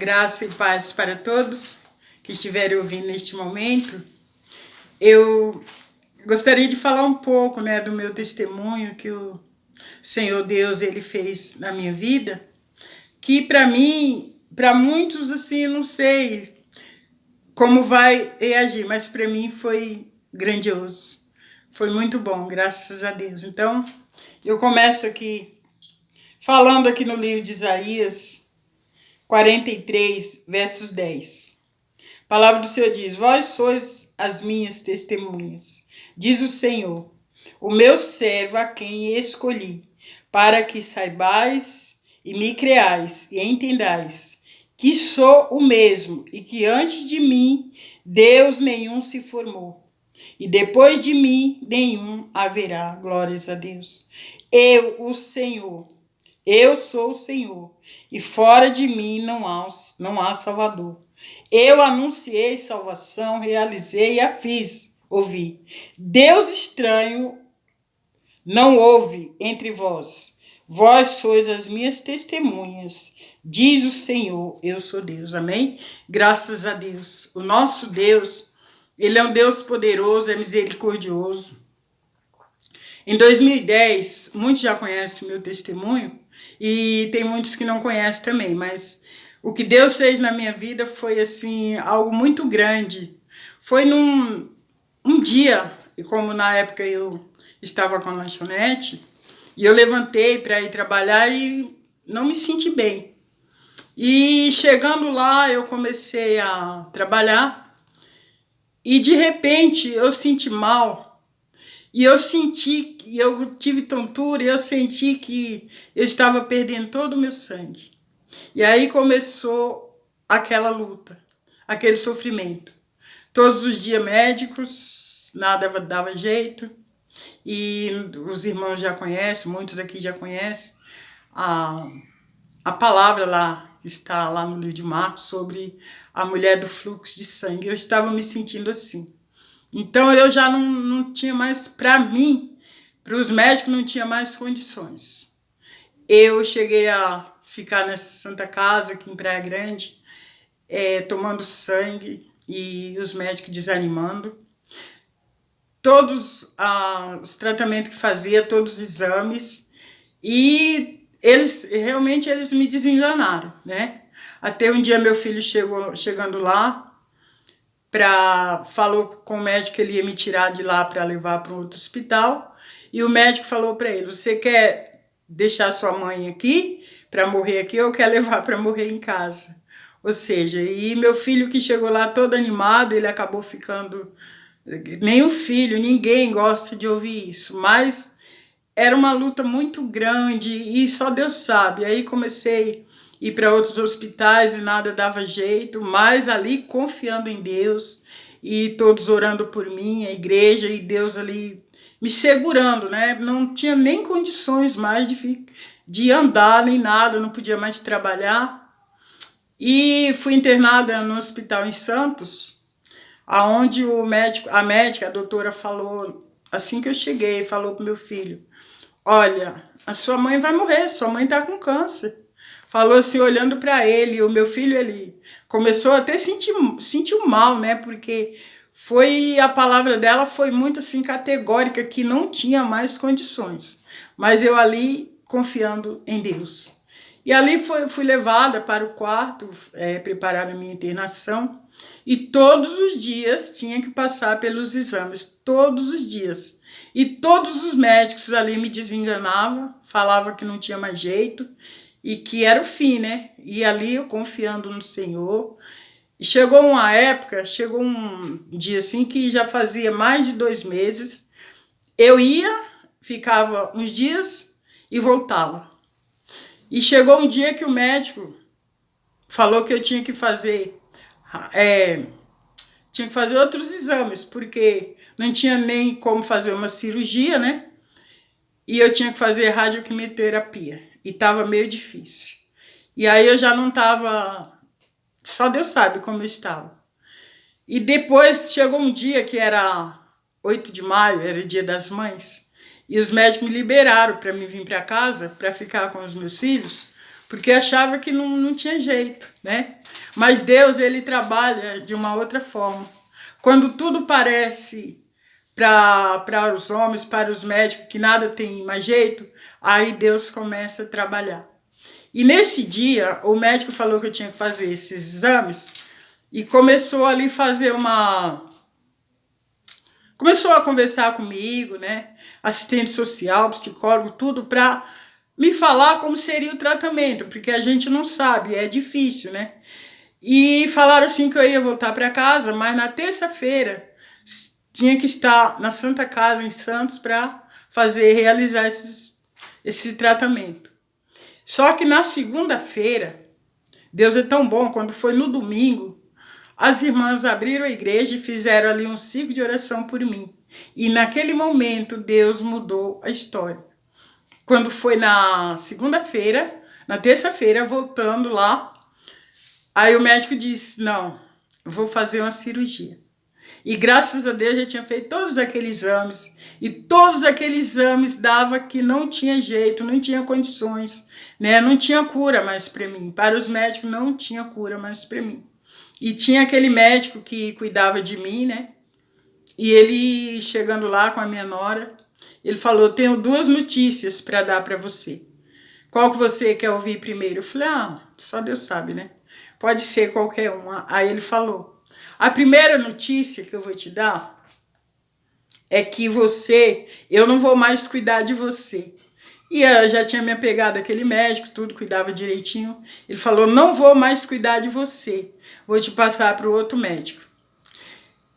Graça e paz para todos que estiverem ouvindo neste momento. Eu gostaria de falar um pouco, do meu testemunho que o Senhor Deus ele fez na minha vida, que para mim, para muitos assim, eu não sei como vai reagir, mas para mim foi grandioso. Foi muito bom, graças a Deus. Então, eu começo aqui falando aqui no livro de Isaías 43, versos 10. A palavra do Senhor diz: vós sois as minhas testemunhas, diz o Senhor, o meu servo a quem escolhi, para que saibais e me creais e entendais que sou o mesmo e que antes de mim Deus nenhum se formou e depois de mim nenhum haverá. Glórias a Deus. Eu, o Senhor, eu sou o Senhor, e fora de mim não há Salvador. Eu anunciei salvação, realizei e a fiz ouvir. Deus estranho não houve entre vós. Vós sois as minhas testemunhas, diz o Senhor, eu sou Deus. Amém? Graças a Deus. O nosso Deus, ele é um Deus poderoso, é misericordioso. Em 2010, muitos já conhecem o meu testemunho, e tem muitos que não conhecem também, mas o que Deus fez na minha vida foi assim, algo muito grande. Foi num dia, e como na época eu estava com a lanchonete, e eu levantei para ir trabalhar e não me senti bem. E chegando lá, eu comecei a trabalhar, e de repente eu senti mal. E eu senti, eu tive tontura, e eu senti que eu estava perdendo todo o meu sangue. E aí começou aquela luta, aquele sofrimento. Todos os dias médicos, nada dava jeito. E os irmãos já conhecem, muitos aqui já conhecem a palavra lá, que está lá no livro de Marcos, sobre a mulher do fluxo de sangue. Eu estava me sentindo assim. Então eu já não tinha mais, para mim, para os médicos não tinha mais condições. Eu cheguei a ficar nessa Santa Casa aqui em Praia Grande, tomando sangue e os médicos desanimando. Todos os tratamentos que fazia, todos os exames, e eles me desenganaram, né? Até um dia meu filho chegando lá, falou com o médico que ele ia me tirar de lá para levar para um outro hospital, e o médico falou para ele: você quer deixar sua mãe aqui para morrer aqui ou quer levar para morrer em casa? Ou seja, e meu filho que chegou lá todo animado, ele acabou ficando... Nenhum filho, ninguém gosta de ouvir isso, mas era uma luta muito grande e só Deus sabe. Aí comecei a ir para outros hospitais e nada dava jeito, mas ali confiando em Deus e todos orando por mim, a igreja, e Deus ali me segurando, né? Não tinha nem condições mais de andar nem nada, não podia mais trabalhar. E fui internada no hospital em Santos, aonde a médica, a doutora, falou, assim que eu cheguei, falou pro meu filho: olha, a sua mãe vai morrer, sua mãe tá com câncer. Falou assim, olhando para ele, o meu filho, ele começou até sentiu mal, né? Porque a palavra dela foi muito assim categórica, que não tinha mais condições. Mas eu ali confiando em Deus. E ali fui levada para o quarto, preparar a minha internação, e todos os dias tinha que passar pelos exames, todos os dias. E todos os médicos ali me desenganavam, falavam que não tinha mais jeito e que era o fim, né? E ali eu confiando no Senhor. E chegou um dia assim que já fazia mais de 2 meses. Eu ia, ficava uns dias e voltava. E chegou um dia que o médico falou que eu tinha que fazer outros exames, porque não tinha nem como fazer uma cirurgia, né? E eu tinha que fazer radioquimioterapia. E estava meio difícil. E aí eu já não estava... Só Deus sabe como eu estava. E depois chegou um dia que era 8 de maio, era o Dia das Mães, e os médicos me liberaram para mim vir para casa, para ficar com os meus filhos, porque achava que não tinha jeito, né? Mas Deus, ele trabalha de uma outra forma. Quando tudo parece para os homens, para os médicos, que nada tem mais jeito, aí Deus começa a trabalhar. E nesse dia, o médico falou que eu tinha que fazer esses exames e começou ali fazer começou a conversar comigo, né? Assistente social, psicólogo, tudo para me falar como seria o tratamento, porque a gente não sabe, é difícil, né? E falaram assim que eu ia voltar para casa, mas na terça-feira tinha que estar na Santa Casa, em Santos, para realizar esse tratamento. Só que na segunda-feira, Deus é tão bom, quando foi no domingo, as irmãs abriram a igreja e fizeram ali um ciclo de oração por mim. E naquele momento, Deus mudou a história. Quando foi na segunda-feira, na terça-feira, voltando lá, aí o médico disse, não, vou fazer uma cirurgia. E graças a Deus eu tinha feito todos aqueles exames, e todos aqueles exames dava que não tinha jeito, não tinha condições, né? Não tinha cura mais para mim. Para os médicos não tinha cura mais para mim. E tinha aquele médico que cuidava de mim, né? E ele, chegando lá com a minha nora, ele falou, tenho 2 notícias para dar para você. Qual que você quer ouvir primeiro? Eu falei, só Deus sabe, né? Pode ser qualquer uma. Aí ele falou, a primeira notícia que eu vou te dar é que eu não vou mais cuidar de você. E eu já tinha me apegado àquele médico, tudo, cuidava direitinho. Ele falou, não vou mais cuidar de você, vou te passar para o outro médico.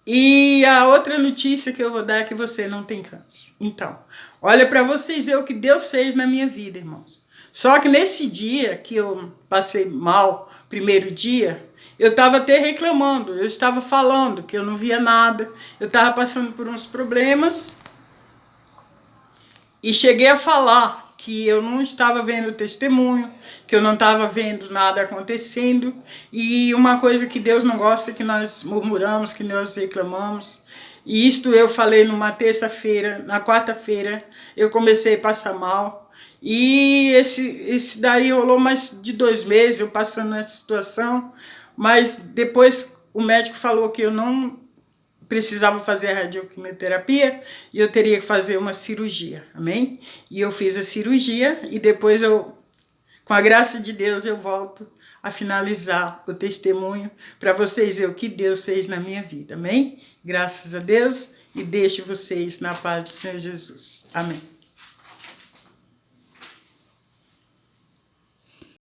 E a outra notícia que eu vou dar é que você não tem câncer. Então, olha para vocês verem o que Deus fez na minha vida, irmãos. Só que nesse dia que eu passei mal, primeiro dia, eu estava até reclamando, eu estava falando que eu não via nada, eu estava passando por uns problemas e cheguei a falar que eu não estava vendo testemunho, que eu não estava vendo nada acontecendo, e uma coisa que Deus não gosta é que nós murmuramos, que nós reclamamos. E isto eu falei numa terça-feira, na quarta-feira eu comecei a passar mal, e esse daí rolou mais de 2 meses eu passando nessa situação, mas depois o médico falou que eu não precisava fazer a radioquimioterapia e eu teria que fazer uma cirurgia, amém? E eu fiz a cirurgia e depois com a graça de Deus, eu volto a finalizar o testemunho para vocês verem o que Deus fez na minha vida, amém? Graças a Deus, e deixo vocês na paz do Senhor Jesus, amém.